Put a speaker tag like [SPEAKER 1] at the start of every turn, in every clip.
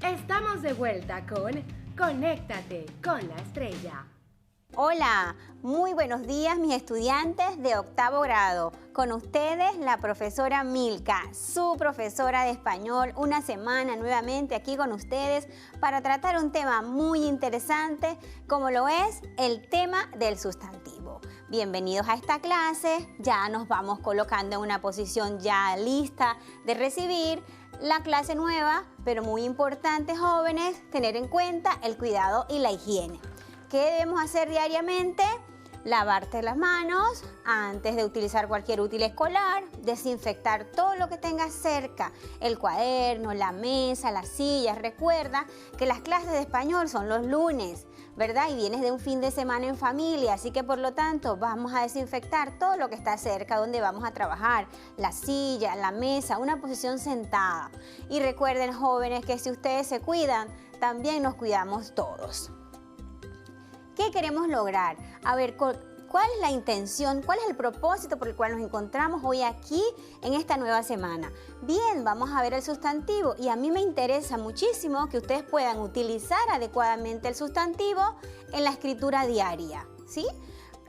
[SPEAKER 1] Estamos de vuelta con Conéctate con la Estrella.
[SPEAKER 2] Hola, muy buenos días mis estudiantes de octavo grado. Con ustedes la profesora Milka, su profesora de español, una semana nuevamente aquí con ustedes para tratar un tema muy interesante como lo es el tema del sustantivo. Bienvenidos a esta clase, ya nos vamos colocando en una posición ya lista de recibir la clase nueva, pero muy importante, jóvenes, tener en cuenta el cuidado y la higiene. ¿Qué debemos hacer diariamente? Lavarte las manos antes de utilizar cualquier útil escolar, desinfectar todo lo que tengas cerca, el cuaderno, la mesa, las sillas. Recuerda que las clases de español son los lunes, ¿verdad? Y vienes de un fin de semana en familia, así que por lo tanto vamos a desinfectar todo lo que está cerca donde vamos a trabajar, la silla, la mesa, una posición sentada. Y recuerden, jóvenes, que si ustedes se cuidan, también nos cuidamos todos. ¿Qué queremos lograr? A ver, ¿cuál es la intención? ¿Cuál es el propósito por el cual nos encontramos hoy aquí en esta nueva semana? Bien, vamos a ver el sustantivo y a mí me interesa muchísimo que ustedes puedan utilizar adecuadamente el sustantivo en la escritura diaria, ¿sí?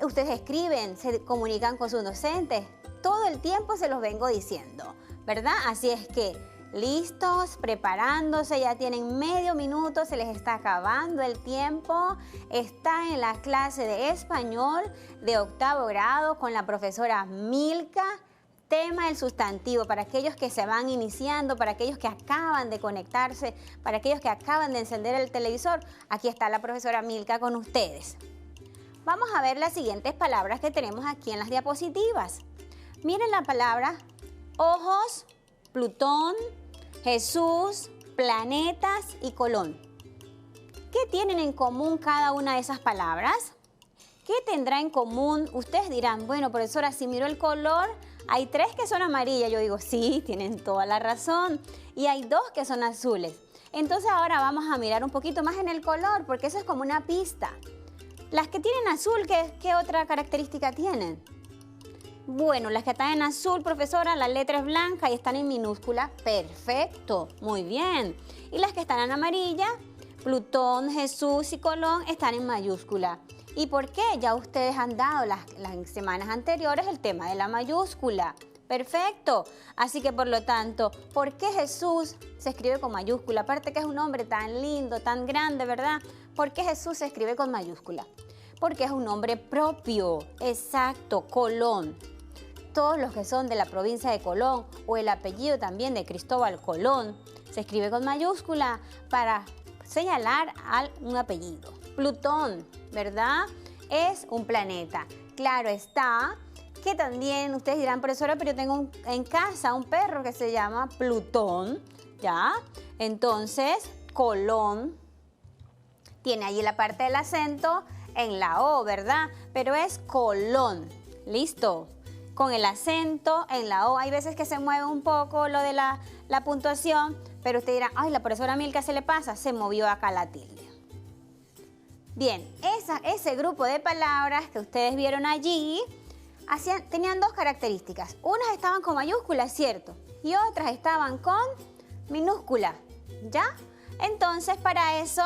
[SPEAKER 2] Ustedes escriben, se comunican con sus docentes, todo el tiempo se los vengo diciendo, ¿verdad? Así es que listos, preparándose, ya tienen medio minuto, se les está acabando el tiempo. Está en la clase de español de octavo grado con la profesora Milka. Tema del sustantivo para aquellos que se van iniciando, para aquellos que acaban de conectarse, para aquellos que acaban de encender el televisor. Aquí está la profesora Milka con ustedes. Vamos a ver las siguientes palabras que tenemos aquí en las diapositivas. Miren la palabra ojos, Plutón, Jesús, planetas y Colón. ¿Qué tienen en común cada una de esas palabras? ¿Qué tendrá en común? Ustedes dirán, bueno, profesora, si miro el color, hay 3 que son amarillas. Yo digo, sí, tienen toda la razón. Y hay 2 que son azules. Entonces ahora vamos a mirar un poquito más en el color, porque eso es como una pista. Las que tienen azul, ¿qué otra característica tienen? Bueno, las que están en azul, profesora, la letra es blanca y están en minúscula. Perfecto, muy bien. Y las que están en amarilla, Plutón, Jesús y Colón, están en mayúscula. ¿Y por qué? Ya ustedes han dado las semanas anteriores el tema de la mayúscula. Perfecto. Así que por lo tanto, ¿por qué Jesús se escribe con mayúscula? Aparte que es un nombre tan lindo, tan grande, ¿verdad? ¿Por qué Jesús se escribe con mayúscula? Porque es un nombre propio. Exacto, Colón. Todos los que son de la provincia de Colón o el apellido también de Cristóbal Colón se escribe con mayúscula para señalar a un apellido. Plutón, ¿verdad? Es un planeta. Claro está que también ustedes dirán, profesora, pero yo tengo en casa un perro que se llama Plutón, ¿ya? Entonces, Colón tiene allí la parte del acento en la O, ¿verdad? Pero es Colón. ¿Listo? Con el acento en la O. Hay veces que se mueve un poco lo de la puntuación, pero usted dirá, ay, la profesora Milka se le pasa, se movió acá la tilde. Bien, ese grupo de palabras que ustedes vieron allí tenían 2 características. Unas estaban con mayúsculas, ¿cierto? Y otras estaban con minúscula, ¿ya? Entonces, para eso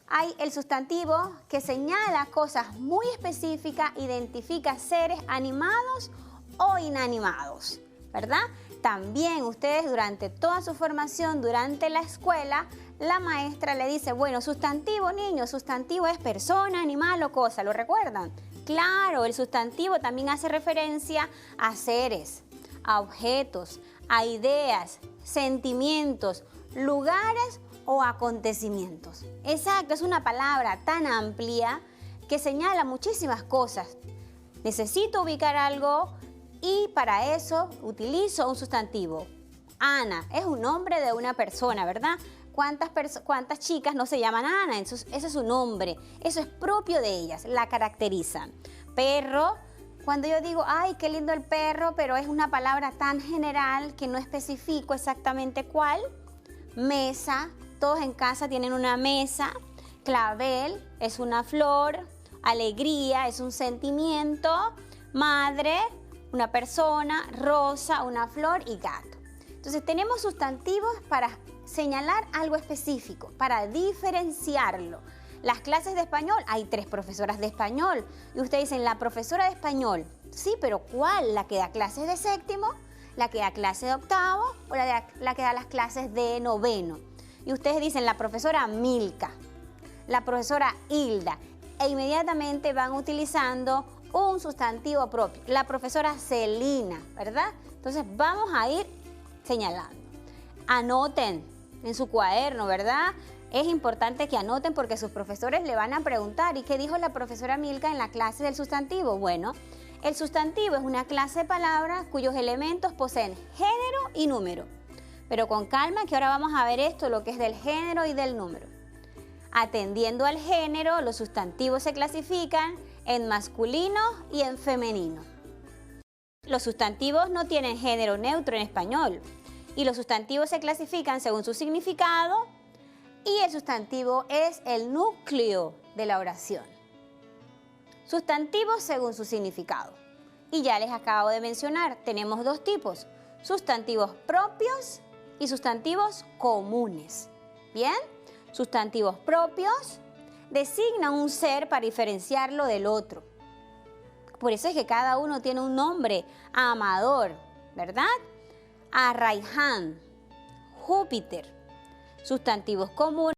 [SPEAKER 2] hay el sustantivo que señala cosas muy específicas, identifica seres animados o inanimados, ¿verdad? También ustedes durante toda su formación, durante la escuela, la maestra le dice, bueno, sustantivo, niños, sustantivo es persona, animal o cosa, ¿lo recuerdan? Claro, el sustantivo también hace referencia a seres, a objetos, a ideas, sentimientos, lugares o acontecimientos. Exacto, es una palabra tan amplia que señala muchísimas cosas. Necesito ubicar algo y para eso utilizo un sustantivo. Ana es un nombre de una persona, ¿verdad? ¿Cuántas chicas no se llaman Ana? Ese es su nombre, eso es propio de ellas, la caracterizan. Perro, cuando yo digo, ay, qué lindo el perro, pero es una palabra tan general que no especifico exactamente cuál. Mesa, todos en casa tienen una mesa. Clavel es una flor. Alegría es un sentimiento. Madre, una persona. Rosa, una flor y gato. Entonces tenemos sustantivos para señalar algo específico, para diferenciarlo. Las clases de español, hay 3 profesoras de español. Y ustedes dicen, la profesora de español. Sí, pero ¿cuál? ¿La que da clases de séptimo? ¿La que da clases de octavo? ¿O la que da las clases de noveno? Y ustedes dicen, la profesora Milka, la profesora Hilda. E inmediatamente van utilizando un sustantivo propio. La profesora Celina, ¿verdad? Entonces vamos a ir señalando. Anoten en su cuaderno, ¿verdad? Es importante que anoten porque sus profesores le van a preguntar, ¿y qué dijo la profesora Milka en la clase del sustantivo? Bueno, el sustantivo es una clase de palabras cuyos elementos poseen género y número. Pero con calma que ahora vamos a ver esto, lo que es del género y del número. Atendiendo al género, los sustantivos se clasifican en masculino y en femenino. Los sustantivos no tienen género neutro en español y los sustantivos se clasifican según su significado y el sustantivo es el núcleo de la oración. Sustantivos según su significado. Y ya les acabo de mencionar, tenemos 2 tipos, sustantivos propios y sustantivos comunes. ¿Bien? Sustantivos propios designan un ser para diferenciarlo del otro. Por eso es que cada uno tiene un nombre. Amador, ¿verdad? Arraiján, Júpiter. Sustantivos comunes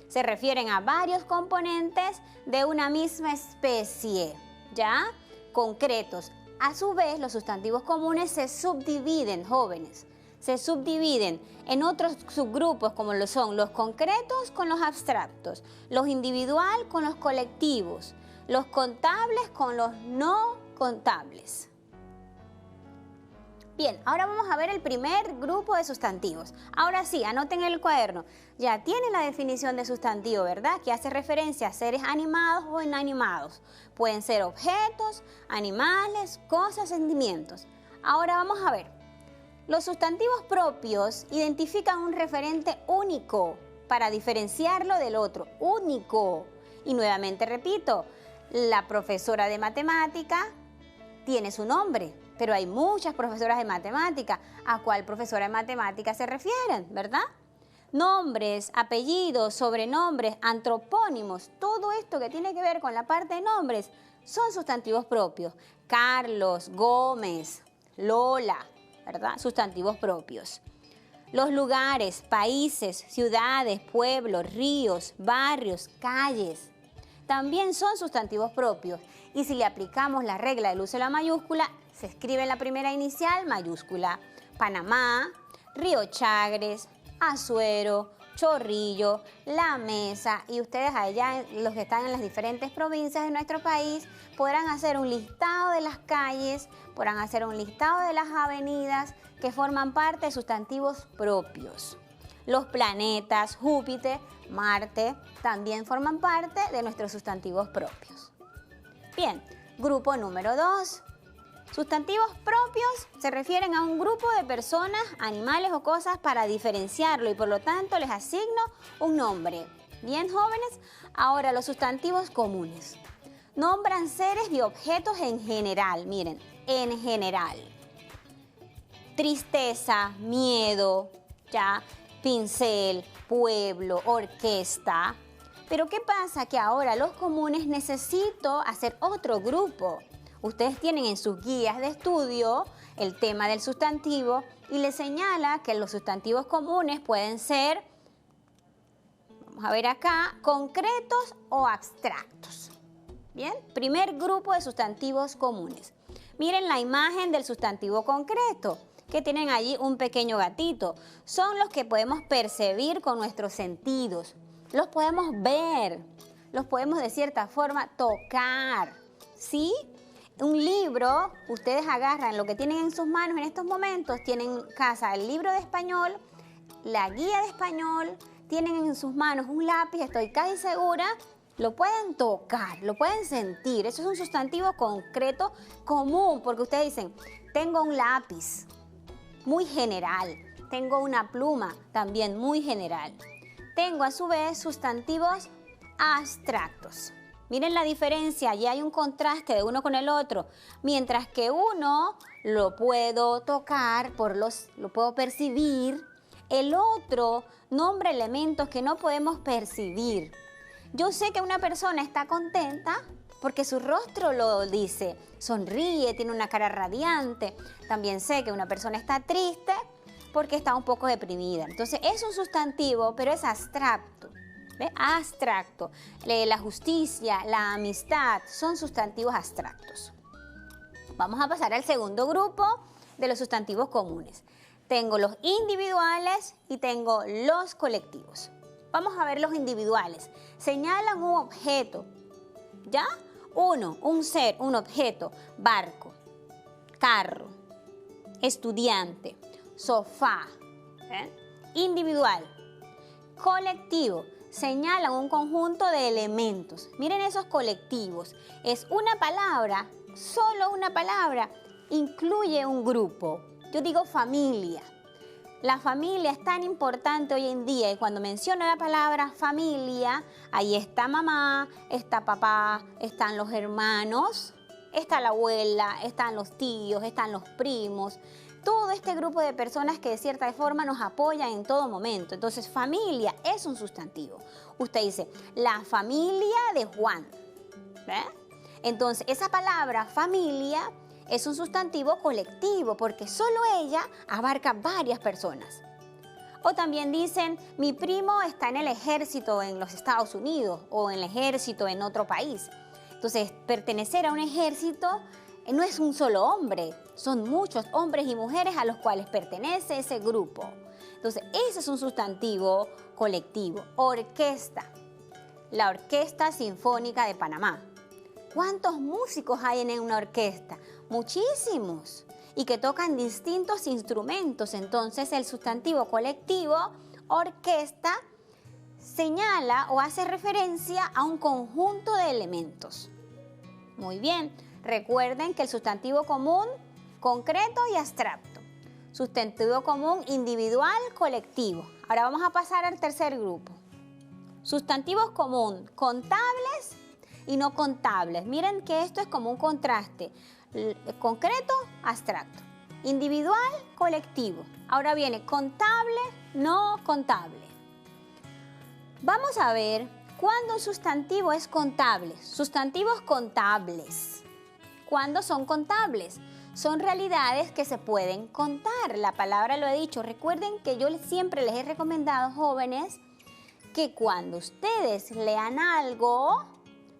[SPEAKER 2] se refieren a varios componentes de una misma especie, ¿ya? Concretos. A su vez, los sustantivos comunes se subdividen, jóvenes. Se subdividen en otros subgrupos como lo son los concretos con los abstractos, los individual con los colectivos, los contables con los no contables. Bien, ahora vamos a ver el primer grupo de sustantivos. Ahora sí, anoten en el cuaderno. Ya tienen la definición de sustantivo, ¿verdad? Que hace referencia a seres animados o inanimados. Pueden ser objetos, animales, cosas, sentimientos. Ahora vamos a ver. Los sustantivos propios identifican un referente único para diferenciarlo del otro. Único. Y nuevamente repito, la profesora de matemática tiene su nombre. Pero hay muchas profesoras de matemática. ¿A cuál profesora de matemática se refieren, verdad? Nombres, apellidos, sobrenombres, antropónimos, todo esto que tiene que ver con la parte de nombres son sustantivos propios. Carlos, Gómez, Lola, ¿verdad? Sustantivos propios. Los lugares, países, ciudades, pueblos, ríos, barrios, calles, también son sustantivos propios. Y si le aplicamos la regla del uso de la mayúscula, se escribe en la primera inicial mayúscula. Panamá, Río Chagres, Azuero, Chorrillo, La Mesa. Y ustedes allá, los que están en las diferentes provincias de nuestro país, podrán hacer un listado de las calles, podrán hacer un listado de las avenidas que forman parte de sustantivos propios. Los planetas, Júpiter, Marte, también forman parte de nuestros sustantivos propios. Bien, grupo número 2. Sustantivos propios se refieren a un grupo de personas, animales o cosas para diferenciarlo y por lo tanto les asigno un nombre. Bien, jóvenes, ahora los sustantivos comunes. Nombran seres y objetos en general, miren, en general. Tristeza, miedo, ya, pincel, pueblo, orquesta. Pero ¿qué pasa? Que ahora los comunes necesito hacer otro grupo. Ustedes tienen en sus guías de estudio el tema del sustantivo y les señala que los sustantivos comunes pueden ser, vamos a ver acá, concretos o abstractos. Bien, primer grupo de sustantivos comunes. Miren la imagen del sustantivo concreto, que tienen allí un pequeño gatito. Son los que podemos percibir con nuestros sentidos. Los podemos ver, los podemos de cierta forma tocar, ¿sí? Un libro, ustedes agarran lo que tienen en sus manos en estos momentos, tienen en casa el libro de español, la guía de español, tienen en sus manos un lápiz, estoy casi segura, lo pueden tocar, lo pueden sentir. Eso es un sustantivo concreto común, porque ustedes dicen, tengo un lápiz, muy general, tengo una pluma, también muy general. Tengo a su vez sustantivos abstractos. Miren la diferencia, ya hay un contraste de uno con el otro. Mientras que uno lo puedo tocar, lo puedo percibir, El otro nombra elementos que no podemos percibir. Yo sé que una persona está contenta porque su rostro lo dice, sonríe, tiene una cara radiante. También sé que una persona está triste porque está un poco deprimida. Entonces es un sustantivo, pero es abstracto. ¿Ve? Abstracto. La justicia, la amistad, son sustantivos abstractos. Vamos a pasar al segundo grupo de los sustantivos comunes. Tengo los individuales y tengo los colectivos. Vamos a ver los individuales. Señalan un objeto, ¿ya? Uno, un ser, un objeto, barco, carro, estudiante, sofá. Individual. Colectivo. Señalan un conjunto de elementos. Miren esos colectivos. Es una palabra, solo una palabra, incluye un grupo. Yo digo familia. La familia es tan importante hoy en día y cuando menciono la palabra familia, ahí está mamá, está papá, están los hermanos, está la abuela, están los tíos, están los primos. Todo este grupo de personas que de cierta forma nos apoyan en todo momento. Entonces, familia es un sustantivo. Usted dice, la familia de Juan. ¿Ve? Entonces, esa palabra familia es un sustantivo colectivo porque solo ella abarca varias personas. O también dicen, mi primo está en el ejército en los Estados Unidos o en el ejército en otro país. Entonces, pertenecer a un ejército no es un solo hombre, son muchos hombres y mujeres a los cuales pertenece ese grupo. Entonces, ese es un sustantivo colectivo. Orquesta, la Orquesta Sinfónica de Panamá. ¿Cuántos músicos hay en una orquesta? Muchísimos. Y que tocan distintos instrumentos. Entonces, el sustantivo colectivo, orquesta, señala o hace referencia a un conjunto de elementos. Muy bien. Recuerden que el sustantivo común, concreto y abstracto. Sustantivo común, individual, colectivo. Ahora vamos a pasar al tercer grupo. Sustantivos común, contables y no contables. Miren que esto es como un contraste. Concreto, abstracto. Individual, colectivo. Ahora viene contable, no contable. Vamos a ver cuándo un sustantivo es contable. Sustantivos contables. ¿Cuándo son contables? Son realidades que se pueden contar. La palabra lo he dicho. Recuerden que yo siempre les he recomendado, jóvenes, que cuando ustedes lean algo,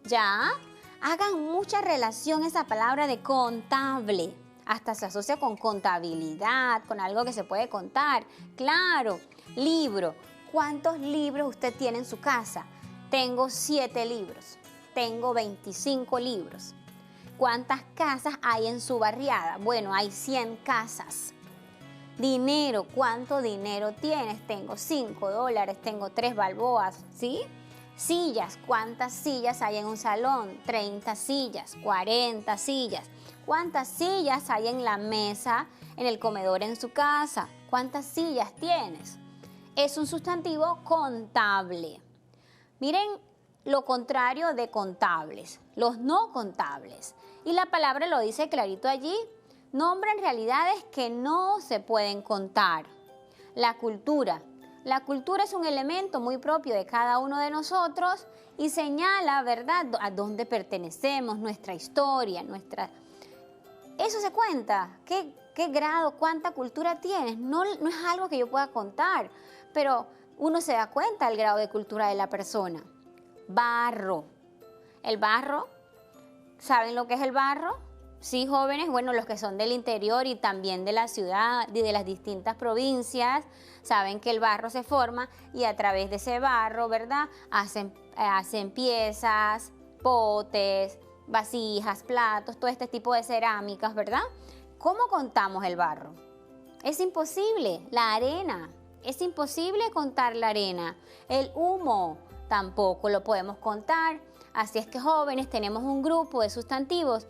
[SPEAKER 2] ya, hagan mucha relación a esa palabra de contable. Hasta se asocia con contabilidad, con algo que se puede contar. Claro, libro. ¿Cuántos libros usted tiene en su casa? Tengo 7 libros. Tengo 25 libros. ¿Cuántas casas hay en su barriada? Bueno, hay 100 casas. Dinero, ¿cuánto dinero tienes? Tengo $5, tengo 3 balboas, ¿sí? Sillas, ¿cuántas sillas hay en un salón? 30 sillas, 40 sillas. ¿Cuántas sillas hay en la mesa, en el comedor en su casa? ¿Cuántas sillas tienes? Es un sustantivo contable. Miren lo contrario de contables, los no contables. Y la palabra lo dice clarito allí, nombran realidades que no se pueden contar. La cultura. La cultura es un elemento muy propio de cada uno de nosotros y señala, ¿verdad?, a dónde pertenecemos, nuestra historia, Eso se cuenta. ¿Qué grado, cuánta cultura tienes? No es algo que yo pueda contar, pero uno se da cuenta del grado de cultura de la persona. Barro. El barro, ¿saben lo que es el barro? Sí, jóvenes, bueno, los que son del interior y también de la ciudad y de las distintas provincias, saben que el barro se forma y a través de ese barro, ¿verdad?, hacen piezas, potes, vasijas, platos, todo este tipo de cerámicas, ¿verdad? ¿Cómo contamos el barro? Es imposible. La arena, es imposible contar la arena. El humo, tampoco lo podemos contar. Así es que, jóvenes, tenemos un grupo de sustantivos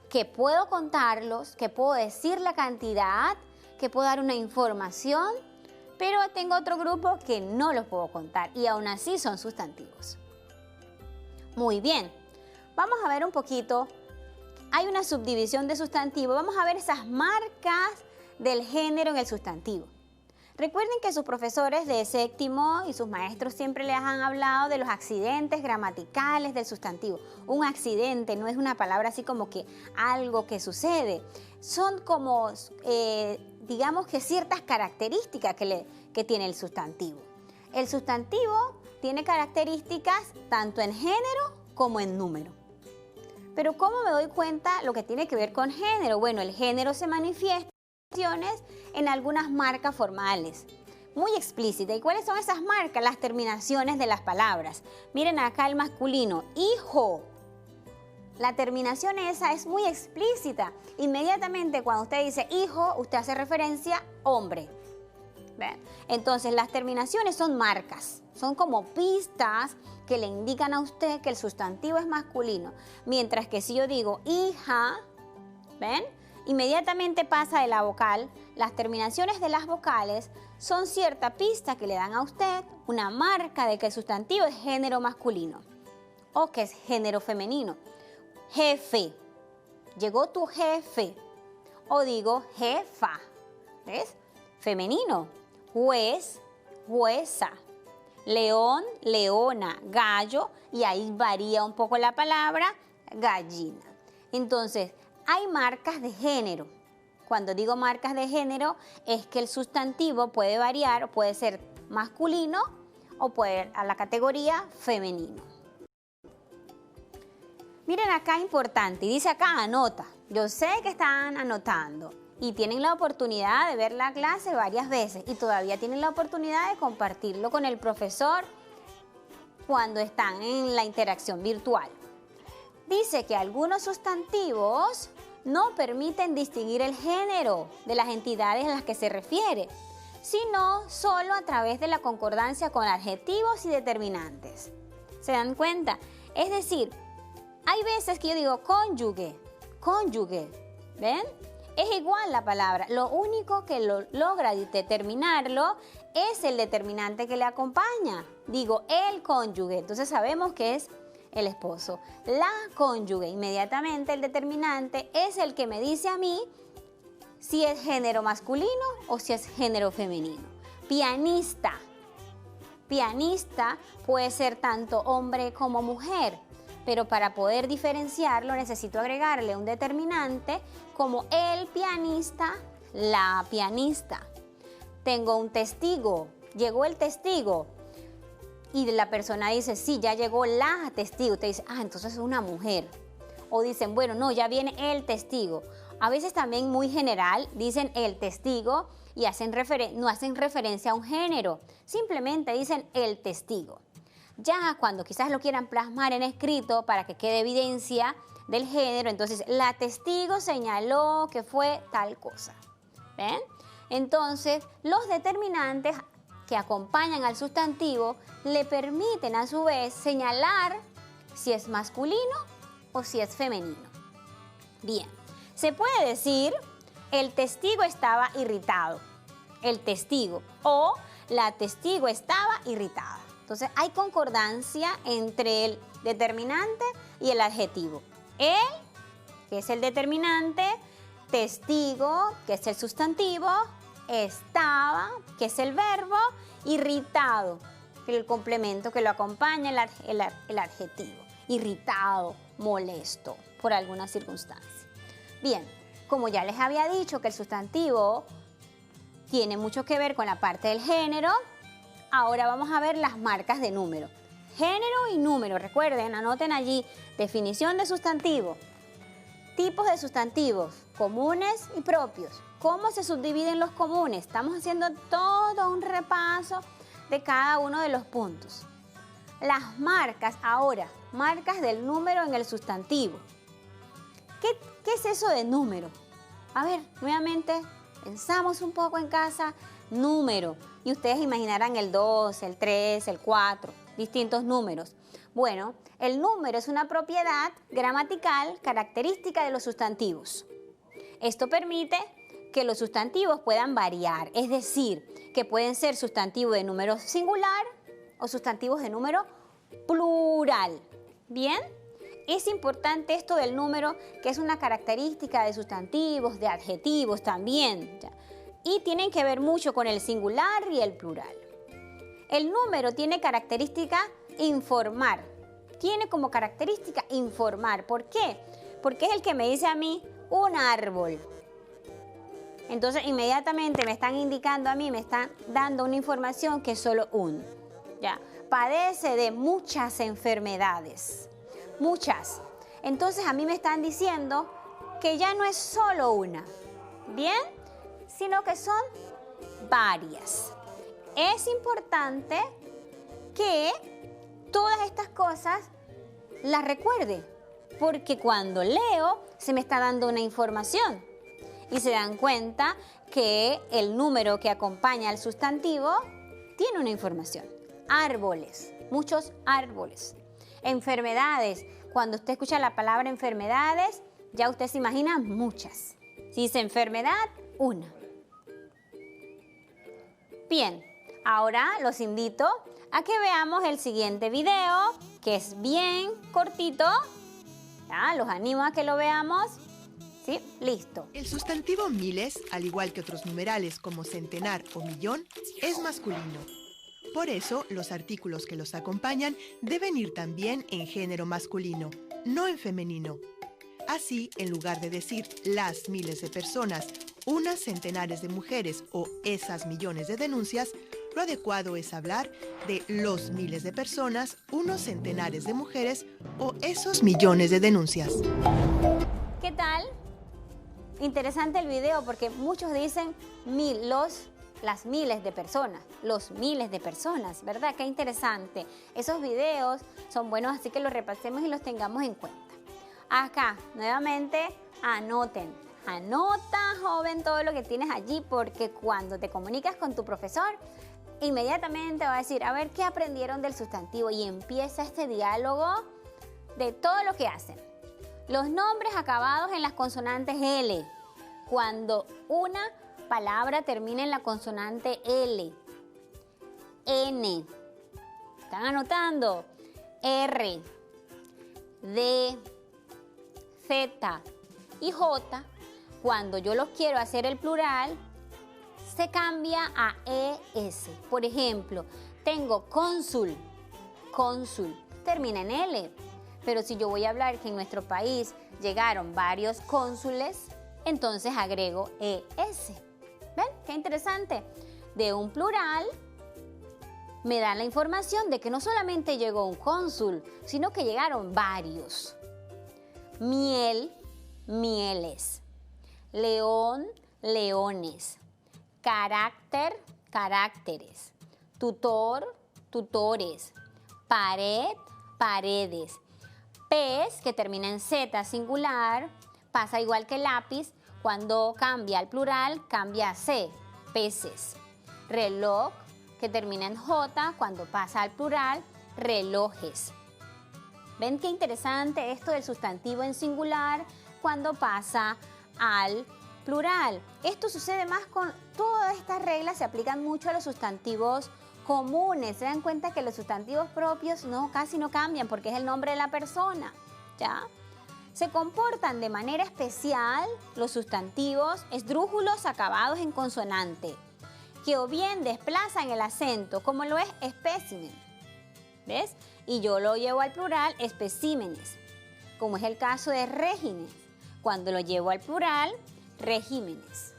[SPEAKER 2] que puedo contarlos, que puedo decir la cantidad, que puedo dar una información, pero tengo otro grupo que no los puedo contar y aún así son sustantivos. Muy bien, vamos a ver un poquito. Hay una subdivisión de sustantivos. Vamos a ver esas marcas del género en el sustantivo. Recuerden que sus profesores de séptimo y sus maestros siempre les han hablado de los accidentes gramaticales del sustantivo. Un accidente no es una palabra así como que algo que sucede. Son como, digamos que ciertas características que tiene el sustantivo. El sustantivo tiene características tanto en género como en número. Pero ¿cómo me doy cuenta lo que tiene que ver con género? Bueno, el género se manifiesta en algunas marcas formales, muy explícitas. ¿Y cuáles son esas marcas? Las terminaciones de las palabras. Miren acá el masculino, hijo. La terminación esa es muy explícita. Inmediatamente cuando usted dice hijo, usted hace referencia a hombre. ¿Ven? Entonces las terminaciones son marcas, son como pistas que le indican a usted que el sustantivo es masculino. Mientras que si yo digo hija, ¿ven? Inmediatamente pasa de la vocal. Las terminaciones de las vocales son cierta pista que le dan a usted una marca de que el sustantivo es género masculino o que es género femenino. Jefe, llegó tu jefe. O digo jefa, ¿ves? Femenino. Juez, jueza. León, leona. Gallo, y ahí varía un poco la palabra, gallina. Entonces, hay marcas de género. Cuando digo marcas de género, es que el sustantivo puede variar, puede ser masculino o puede ir a la categoría femenino. Miren acá importante, y dice acá anota. Yo sé que están anotando y tienen la oportunidad de ver la clase varias veces y todavía tienen la oportunidad de compartirlo con el profesor cuando están en la interacción virtual. Dice que algunos sustantivos no permiten distinguir el género de las entidades a las que se refiere, sino solo a través de la concordancia con adjetivos y determinantes. ¿Se dan cuenta? Es decir, hay veces que yo digo cónyuge, cónyuge, ¿ven? Es igual la palabra, lo único que logra determinarlo es el determinante que le acompaña. Digo el cónyuge, entonces sabemos que es el esposo. La cónyuge, inmediatamente el determinante es el que me dice a mí si es género masculino o si es género femenino. Pianista. Pianista puede ser tanto hombre como mujer, pero para poder diferenciarlo necesito agregarle un determinante como el pianista, la pianista. Tengo un testigo, llegó el testigo. Y la persona dice, sí, ya llegó la testigo. Usted dice, entonces es una mujer. O dicen, bueno, no, ya viene el testigo. A veces también muy general dicen el testigo y no hacen referencia a un género. Simplemente dicen el testigo. Ya cuando quizás lo quieran plasmar en escrito para que quede evidencia del género, entonces la testigo señaló que fue tal cosa. ¿Ven? Entonces, los determinantes que acompañan al sustantivo le permiten a su vez señalar si es masculino o si es femenino. Bien, se puede decir el testigo estaba irritado, el testigo, o la testigo estaba irritada. Entonces hay concordancia entre el determinante y el adjetivo. El, que es el determinante, testigo, que es el sustantivo, estaba, que es el verbo, irritado, que es el complemento que lo acompaña, el adjetivo. Irritado, molesto, por alguna circunstancia. Bien, como ya les había dicho que el sustantivo tiene mucho que ver con la parte del género, ahora vamos a ver las marcas de número. Género y número, recuerden, anoten allí, definición de sustantivo, tipos de sustantivos, comunes y propios. ¿Cómo se subdividen los comunes? Estamos haciendo todo un repaso de cada uno de los puntos. Las marcas ahora, marcas del número en el sustantivo. ¿Qué es eso de número? A ver, nuevamente, pensamos un poco en casa, número. Y ustedes imaginarán el 2, el 3, el 4, distintos números. Bueno, el número es una propiedad gramatical característica de los sustantivos. Esto permite que los sustantivos puedan variar, es decir, que pueden ser sustantivos de número singular o sustantivos de número plural. ¿Bien? Es importante esto del número, que es una característica de sustantivos, de adjetivos también. y tienen que ver mucho con el singular y el plural. El número tiene característica informar. Tiene como característica informar. ¿Por qué? Porque es el que me dice a mí un árbol. Entonces inmediatamente me están indicando a mí, me están dando una información que es solo un. ¿Ya? Padece de muchas enfermedades. Muchas. Entonces a mí me están diciendo que ya no es solo una. ¿Bien? Sino que son varias. Es importante que todas estas cosas las recuerde, porque cuando leo se me está dando una información y se dan cuenta que el número que acompaña al sustantivo tiene una información. Árboles, muchos árboles. Enfermedades, cuando usted escucha la palabra enfermedades, ya usted se imagina muchas. Si dice enfermedad, una. Bien, ahora los invito a que veamos el siguiente video, que es bien cortito. ¿Ya? Los animo a que lo veamos. ¿Sí? Listo.
[SPEAKER 3] El sustantivo miles, al igual que otros numerales como centenar o millón, es masculino. Por eso, los artículos que los acompañan deben ir también en género masculino, no en femenino. Así, en lugar de decir las miles de personas, unas centenares de mujeres o esas millones de denuncias, lo adecuado es hablar de los miles de personas, unos centenares de mujeres o esos millones de denuncias.
[SPEAKER 2] ¿Qué tal? Interesante el video porque muchos dicen las miles de personas, los miles de personas, ¿verdad? Qué interesante. Esos videos son buenos, así que los repasemos y los tengamos en cuenta. Acá, nuevamente, anoten. Anota, joven, todo lo que tienes allí, porque cuando te comunicas con tu profesor, inmediatamente va a decir, a ver, ¿qué aprendieron del sustantivo? Y empieza este diálogo de todo lo que hacen. Los nombres acabados en las consonantes L. Cuando una palabra termina en la consonante L. N. ¿Están anotando? R. D. Z. Y J. Cuando yo los quiero hacer el plural, se cambia a ES. Por ejemplo, tengo cónsul. Cónsul. Termina en L. Pero si yo voy a hablar que en nuestro país llegaron varios cónsules, entonces agrego ES. ¿Ven? Qué interesante. De un plural me dan la información de que no solamente llegó un cónsul, sino que llegaron varios. Miel, mieles. León, leones. Carácter, caracteres. Tutor, tutores. Pared, paredes. Pez, que termina en Z singular, pasa igual que lápiz, cuando cambia al plural, cambia a C, peces. Reloj, que termina en J, cuando pasa al plural, relojes. ¿Ven qué interesante esto del sustantivo en singular cuando pasa al plural? Esto sucede más con todas estas reglas, se aplican mucho a los sustantivos comunes. Se dan cuenta que los sustantivos propios casi no cambian porque es el nombre de la persona, ¿ya? Se comportan de manera especial los sustantivos esdrújulos acabados en consonante, que o bien desplazan el acento, como lo es espécimen, ¿ves? Y yo lo llevo al plural, especímenes, como es el caso de regímenes. Cuando lo llevo al plural, regímenes.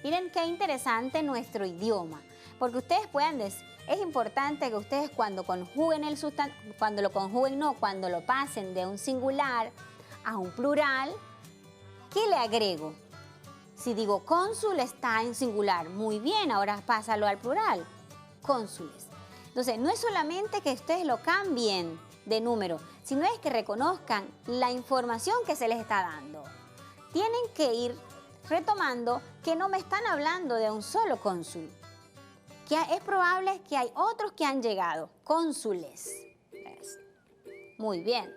[SPEAKER 2] Miren qué interesante nuestro idioma, porque ustedes puedan decir, es importante que ustedes cuando conjuguen el sustantivo, cuando lo pasen de un singular a un plural, ¿qué le agrego? Si digo cónsul está en singular, muy bien, ahora pásalo al plural, cónsules. Entonces, no es solamente que ustedes lo cambien de número, sino es que reconozcan la información que se les está dando. Tienen que ir retomando que no me están hablando de un solo cónsul, que es probable que hay otros que han llegado, cónsules. ¿Ves? Muy bien.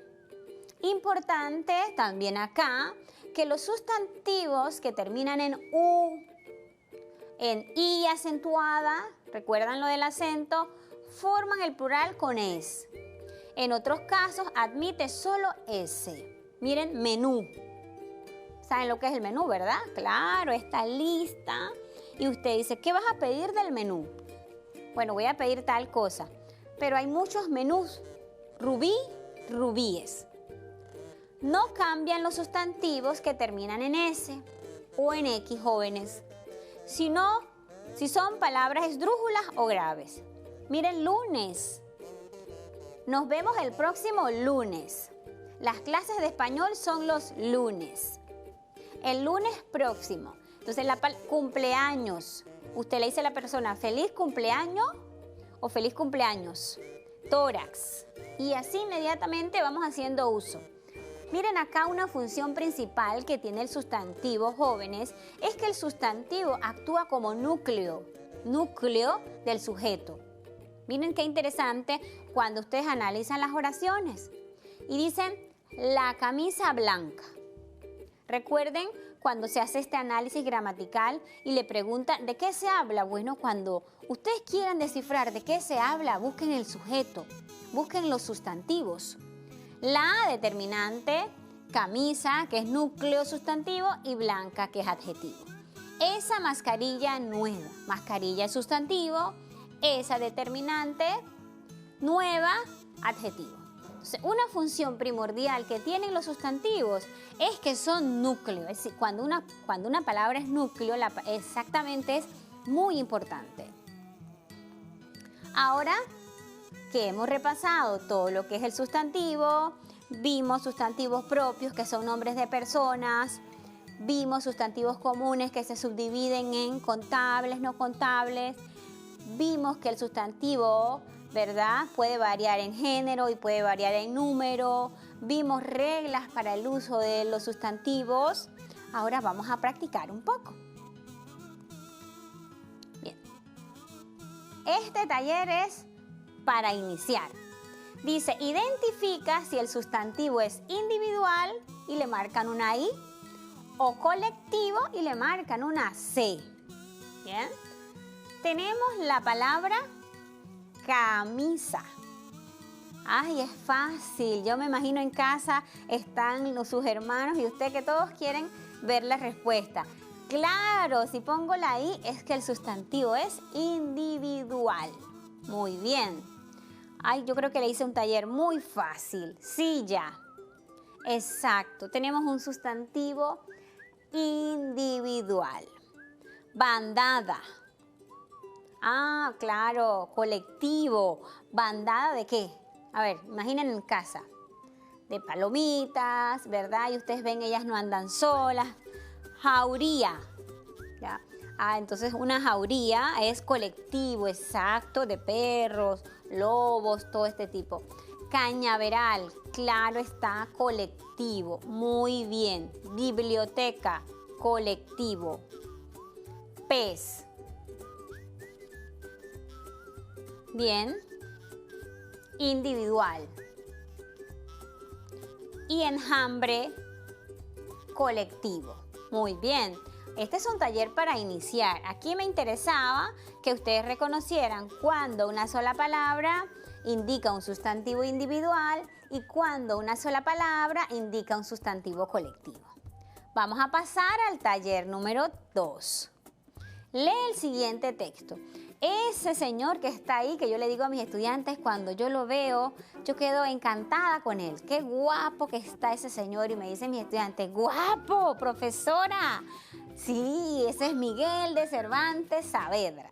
[SPEAKER 2] Importante también acá que los sustantivos que terminan en U, en I acentuada, recuerdan lo del acento, forman el plural con es. En otros casos admite solo S. Miren, menú. ¿Saben lo que es el menú, verdad? Claro, esta lista y usted dice, ¿qué vas a pedir del menú? Bueno, voy a pedir tal cosa, pero hay muchos menús. Rubí, rubíes. No cambian los sustantivos que terminan en S o en X, jóvenes, sino si son palabras esdrújulas o graves. Miren, lunes. Nos vemos el próximo lunes. Las clases de español son los lunes. El lunes próximo. Entonces, cumpleaños. Usted le dice a la persona, feliz cumpleaños o feliz cumpleaños. Tórax. Y así inmediatamente vamos haciendo uso. Miren acá una función principal que tiene el sustantivo, jóvenes, es que el sustantivo actúa como núcleo del sujeto. Miren qué interesante cuando ustedes analizan las oraciones y dicen la camisa blanca. Recuerden cuando se hace este análisis gramatical y le preguntan ¿de qué se habla? Bueno, cuando ustedes quieran descifrar de qué se habla, busquen el sujeto, busquen los sustantivos. La determinante, camisa, que es núcleo sustantivo, y blanca, que es adjetivo. Esa mascarilla nueva, mascarilla es sustantivo, esa determinante, nueva, adjetivo. Entonces, una función primordial que tienen los sustantivos es que son núcleo. Es decir, cuando una palabra es núcleo, exactamente es muy importante. Ahora que hemos repasado todo lo que es el sustantivo, vimos sustantivos propios que son nombres de personas, vimos sustantivos comunes que se subdividen en contables, no contables, vimos que el sustantivo, ¿verdad?, puede variar en género y puede variar en número, vimos reglas para el uso de los sustantivos. Ahora vamos a practicar un poco. Bien. Este taller es para iniciar. Dice, identifica si el sustantivo es individual y le marcan una I o colectivo y le marcan una C. ¿Bien? Tenemos la palabra camisa. Ay, es fácil. Yo me imagino en casa están sus hermanos y usted que todos quieren ver la respuesta. Claro, si pongo la I es que el sustantivo es individual. Muy bien. Ay, yo creo que le hice un taller muy fácil. Silla. Exacto. Tenemos un sustantivo individual. Bandada. Ah, claro. Colectivo. ¿Bandada de qué? A ver, imaginen en casa. De palomitas, ¿verdad? Y ustedes ven, ellas no andan solas. Jauría. ¿Ya? Ah, entonces una jauría es colectivo, exacto, de perros, lobos, todo este tipo. Cañaveral, claro está, colectivo, muy bien. Biblioteca, colectivo. Pez. Bien. Individual. Y enjambre, colectivo. Muy bien. Este es un taller para iniciar. Aquí me interesaba que ustedes reconocieran cuando una sola palabra indica un sustantivo individual y cuando una sola palabra indica un sustantivo colectivo. Vamos a pasar al taller número 2. Lee el siguiente texto. Ese señor que está ahí, que yo le digo a mis estudiantes, cuando yo lo veo, yo quedo encantada con él. Qué guapo que está ese señor. Y me dicen mis estudiantes, ¡guapo, profesora! Sí, ese es Miguel de Cervantes Saavedra.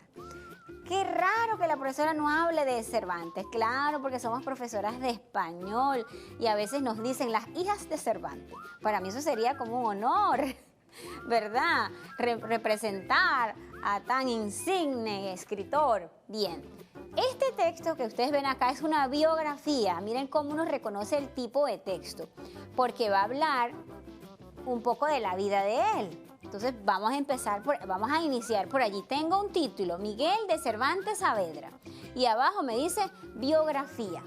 [SPEAKER 2] Qué raro que la profesora no hable de Cervantes. Claro, porque somos profesoras de español y a veces nos dicen las hijas de Cervantes. Para mí eso sería como un honor, ¿verdad? Representar a tan insigne escritor. Bien, este texto que ustedes ven acá es una biografía. Miren cómo uno reconoce el tipo de texto, porque va a hablar un poco de la vida de él. Entonces vamos a iniciar por allí. Tengo un título, Miguel de Cervantes Saavedra, y abajo me dice biografía.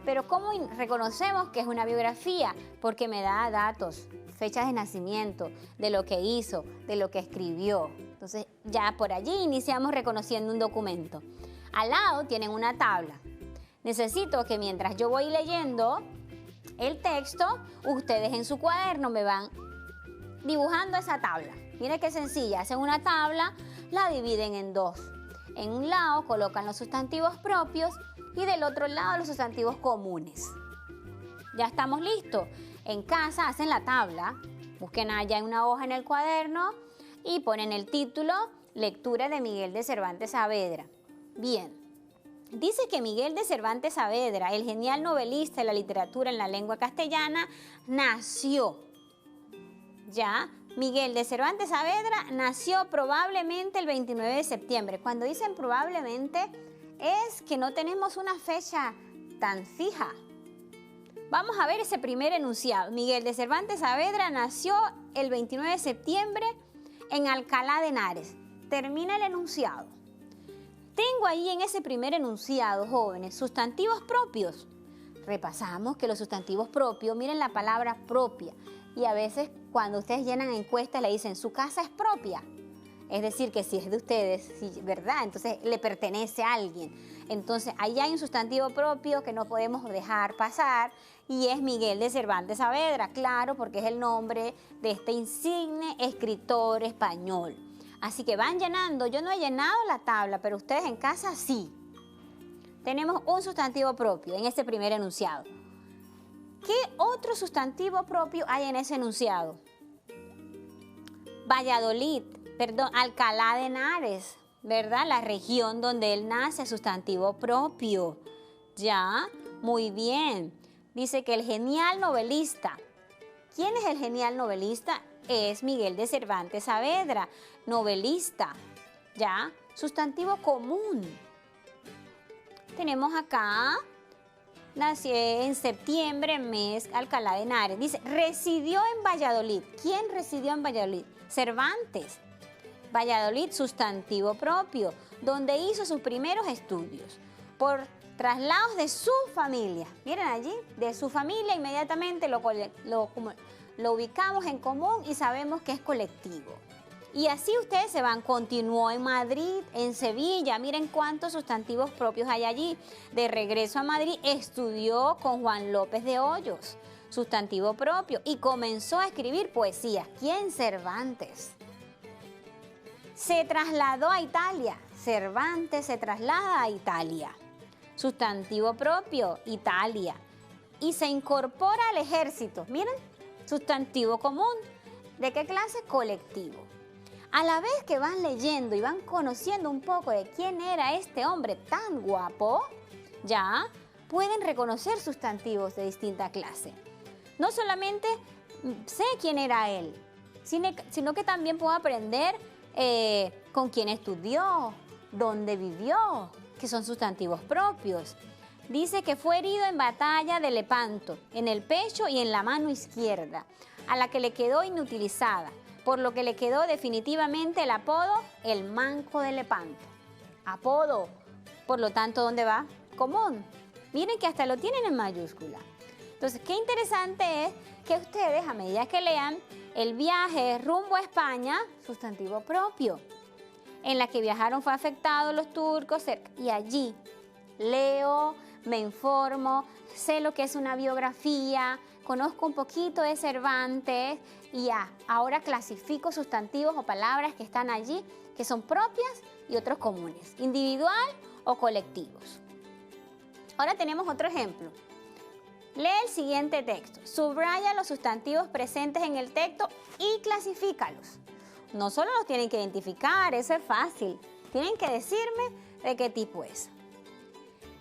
[SPEAKER 2] Pero ¿cómo reconocemos que es una biografía? Porque me da datos, fechas de nacimiento, de lo que hizo, de lo que escribió. Entonces ya por allí iniciamos reconociendo un documento. Al lado tienen una tabla. Necesito que mientras yo voy leyendo el texto, ustedes en su cuaderno me van dibujando esa tabla. Miren qué sencilla, hacen una tabla la dividen en dos. En un lado colocan los sustantivos propios y del otro lado los sustantivos comunes. ¿Ya estamos listos? En casa hacen la tabla, busquen allá en una hoja en el cuaderno y ponen el título Lectura de Miguel de Cervantes Saavedra. Bien, dice que Miguel de Cervantes Saavedra, el genial novelista de la literatura en la lengua castellana, nació. Ya, Miguel de Cervantes Saavedra nació probablemente el 29 de septiembre. Cuando dicen probablemente es que no tenemos una fecha tan fija. Vamos a ver ese primer enunciado. Miguel de Cervantes Saavedra nació el 29 de septiembre en Alcalá de Henares. Termina el enunciado. Tengo ahí en ese primer enunciado, jóvenes, sustantivos propios. Repasamos que los sustantivos propios, miren la palabra propia. Y a veces cuando ustedes llenan encuestas le dicen, su casa es propia. Es decir, que si es de ustedes, sí, ¿verdad? Entonces le pertenece a alguien. Entonces ahí hay un sustantivo propio que no podemos dejar pasar y es Miguel de Cervantes Saavedra, claro, porque es el nombre de este insigne escritor español. Así que van llenando, yo no he llenado la tabla, pero ustedes en casa sí. Tenemos un sustantivo propio en este primer enunciado. ¿Qué otro sustantivo propio hay en ese enunciado? Alcalá de Henares, ¿verdad? La región donde él nace, sustantivo propio. Ya, muy bien. Dice que el genial novelista. ¿Quién es el genial novelista? Es Miguel de Cervantes Saavedra, novelista. Ya, sustantivo común. Tenemos acá, nació en septiembre, mes, Alcalá de Henares. Dice, residió en Valladolid. ¿Quién residió en Valladolid? Cervantes. Valladolid, sustantivo propio, donde hizo sus primeros estudios. Por traslados de su familia. Miren allí, de su familia inmediatamente lo ubicamos en común y sabemos que es colectivo. Y así ustedes se van, continuó en Madrid, en Sevilla, miren cuántos sustantivos propios hay allí. De regreso a Madrid estudió con Juan López de Hoyos, sustantivo propio, y comenzó a escribir poesía. ¿Quién? Cervantes. Se trasladó a Italia, Cervantes se traslada a Italia, sustantivo propio, Italia, y se incorpora al ejército, miren, sustantivo común, ¿de qué clase? Colectivo. A la vez que van leyendo y van conociendo un poco de quién era este hombre tan guapo, ya pueden reconocer sustantivos de distinta clase. No solamente sé quién era él, sino que también puedo aprender con quién estudió, dónde vivió, que son sustantivos propios. Dice que fue herido en batalla de Lepanto, en el pecho y en la mano izquierda, a la que le quedó inutilizada, por lo que le quedó definitivamente el apodo el Manco de Lepanto. Apodo, por lo tanto, ¿dónde va? Común. Miren que hasta lo tienen en mayúscula. Entonces, qué interesante es que ustedes, a medida que lean, el viaje rumbo a España, sustantivo propio, en la que viajaron fue afectado los turcos, y allí leo, me informo, sé lo que es una biografía, conozco un poquito de Cervantes y ahora clasifico sustantivos o palabras que están allí, que son propias y otros comunes, individual o colectivos. Ahora tenemos otro ejemplo. Lee el siguiente texto, subraya los sustantivos presentes en el texto y clasifícalos. No solo los tienen que identificar, eso es fácil, tienen que decirme de qué tipo es.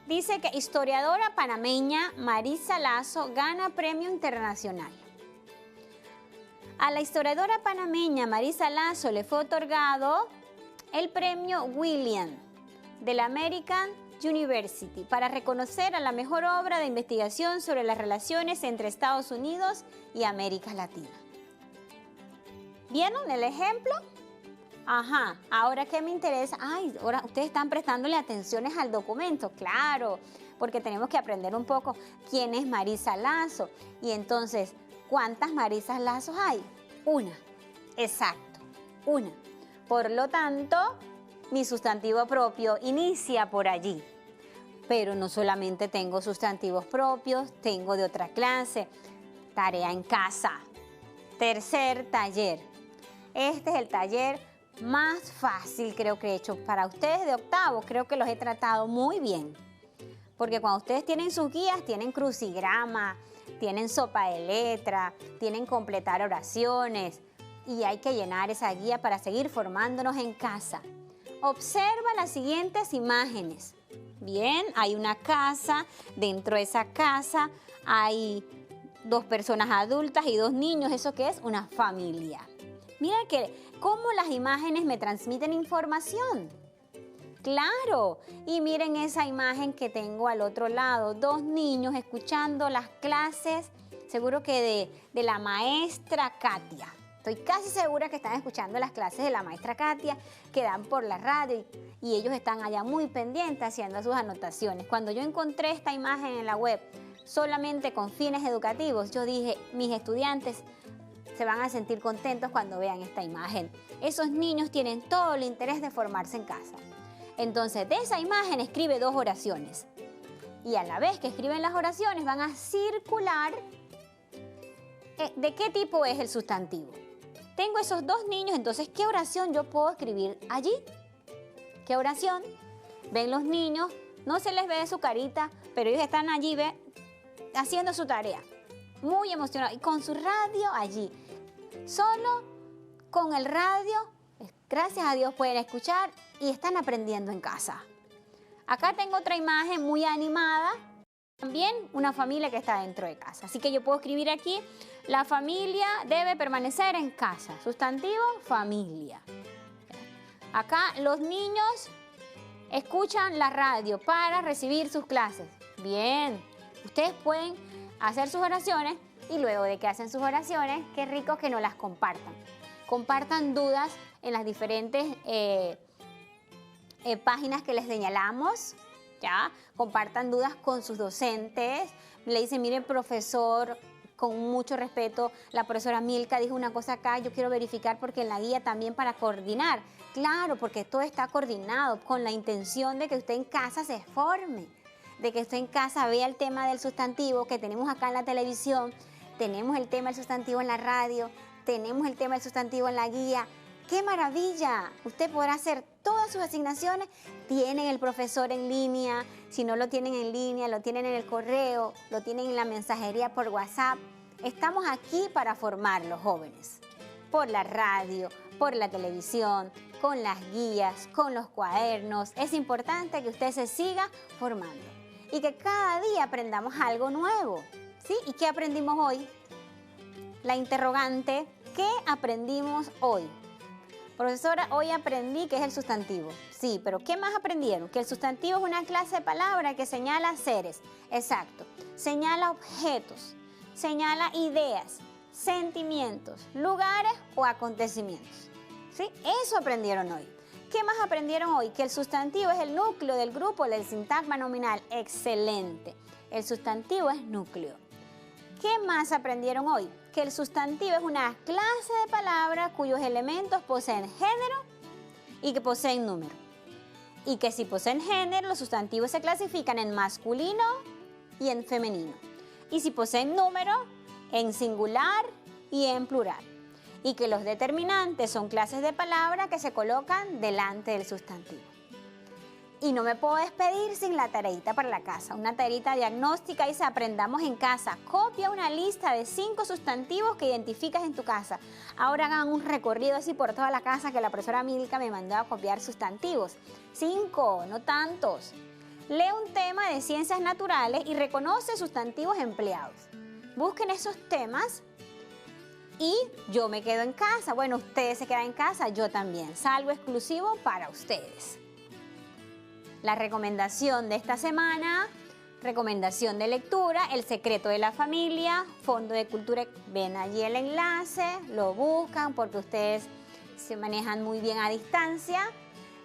[SPEAKER 2] Dice que historiadora panameña Marisa Lazo gana premio internacional. A la historiadora panameña Marisa Lazo le fue otorgado el premio William de la American University para reconocer a la mejor obra de investigación sobre las relaciones entre Estados Unidos y América Latina. ¿Vieron el ejemplo? Ajá, ahora ¿qué me interesa? Ay, ahora ustedes están prestándole atenciones al documento, claro, porque tenemos que aprender un poco quién es Marisa Lazo. Y entonces, ¿cuántas Marisas Lazos hay? Una, exacto, una. Por lo tanto, mi sustantivo propio inicia por allí. Pero no solamente tengo sustantivos propios, tengo de otra clase. Tarea en casa. Tercer taller. Este es el taller más fácil creo que he hecho. Para ustedes de octavo creo que los he tratado muy bien. Porque cuando ustedes tienen sus guías, tienen crucigrama, tienen sopa de letra, tienen completar oraciones y hay que llenar esa guía para seguir formándonos en casa. Observa las siguientes imágenes. Bien, hay una casa, dentro de esa casa hay 2 personas adultas y 2 niños, ¿eso qué es? Una familia. Mira que cómo las imágenes me transmiten información. Claro, y miren esa imagen que tengo al otro lado, 2 niños escuchando las clases, seguro que de la maestra Katia. Estoy casi segura que están escuchando las clases de la maestra Katia que dan por la radio y ellos están allá muy pendientes haciendo sus anotaciones. Cuando yo encontré esta imagen en la web solamente con fines educativos, yo dije, mis estudiantes se van a sentir contentos cuando vean esta imagen. Esos niños tienen todo el interés de formarse en casa. Entonces, de esa imagen escribe 2 oraciones. Y a la vez que escriben las oraciones van a circular de qué tipo es el sustantivo. Tengo esos 2 niños, entonces, ¿qué oración yo puedo escribir allí? ¿Qué oración? Ven los niños, no se les ve su carita, pero ellos están allí, haciendo su tarea. Muy emocionados. Y con su radio allí. Solo con el radio, gracias a Dios, pueden escuchar y están aprendiendo en casa. Acá tengo otra imagen muy animada. También una familia que está dentro de casa. Así que yo puedo escribir aquí, la familia debe permanecer en casa. Sustantivo, familia. Acá los niños escuchan la radio para recibir sus clases. Bien, ustedes pueden hacer sus oraciones y luego de que hacen sus oraciones, qué rico que nos las compartan. Compartan dudas en las diferentes páginas que les señalamos, ¿ya? Compartan dudas con sus docentes. Le dicen, miren, profesor, con mucho respeto, la profesora Milka dijo una cosa acá, yo quiero verificar porque en la guía también para coordinar. Claro, porque todo está coordinado con la intención de que usted en casa se forme, de que usted en casa vea el tema del sustantivo que tenemos acá en la televisión, tenemos el tema del sustantivo en la radio, tenemos el tema del sustantivo en la guía. ¡Qué maravilla! Usted podrá hacer todas sus asignaciones. Tienen el profesor en línea. Si no lo tienen en línea, lo tienen en el correo, lo tienen en la mensajería por WhatsApp. Estamos aquí para formar los jóvenes. Por la radio, por la televisión, con las guías, con los cuadernos. Es importante que usted se siga formando y que cada día aprendamos algo nuevo. ¿Sí? ¿Y qué aprendimos hoy? La interrogante, ¿qué aprendimos hoy? Profesora, hoy aprendí que es el sustantivo. Sí, pero ¿qué más aprendieron? Que el sustantivo es una clase de palabra que señala seres. Exacto. Señala objetos, señala ideas, sentimientos, lugares o acontecimientos. ¿Sí? Eso aprendieron hoy. ¿Qué más aprendieron hoy? Que el sustantivo es el núcleo del grupo del sintagma nominal. Excelente. El sustantivo es núcleo. ¿Qué más aprendieron hoy? Que el sustantivo es una clase de palabra cuyos elementos poseen género y que poseen número. Y que si poseen género, los sustantivos se clasifican en masculino y en femenino. Y si poseen número, en singular y en plural. Y que los determinantes son clases de palabra que se colocan delante del sustantivo. Y no me puedo despedir sin la tareita para la casa. Una tareita diagnóstica dice, aprendamos en casa. Copia una lista de 5 sustantivos que identificas en tu casa. Ahora hagan un recorrido así por toda la casa que la profesora Milka me mandó a copiar sustantivos. 5, no tantos. Lee un tema de ciencias naturales y reconoce sustantivos empleados. Busquen esos temas y yo me quedo en casa. Bueno, ustedes se quedan en casa, yo también. Salgo exclusivo para ustedes. La recomendación de esta semana, recomendación de lectura, El secreto de la familia, Fondo de Cultura. Ven allí el enlace, lo buscan porque ustedes se manejan muy bien a distancia.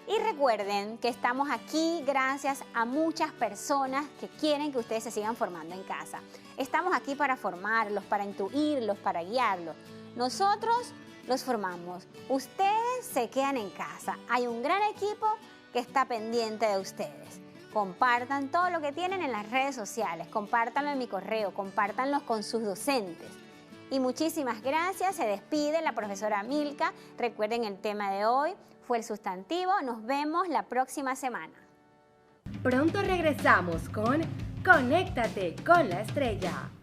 [SPEAKER 2] Y recuerden que estamos aquí gracias a muchas personas que quieren que ustedes se sigan formando en casa. Estamos aquí para formarlos, para instruirlos, para guiarlos. Nosotros los formamos. Ustedes se quedan en casa. Hay un gran equipo que está pendiente de ustedes. Compartan todo lo que tienen en las redes sociales, compártanlo en mi correo, compártanlo con sus docentes Y muchísimas gracias. Se despide la profesora Milka. Recuerden, el tema de hoy fue el sustantivo. Nos vemos la próxima semana.
[SPEAKER 1] Pronto regresamos con Conéctate con la Estrella.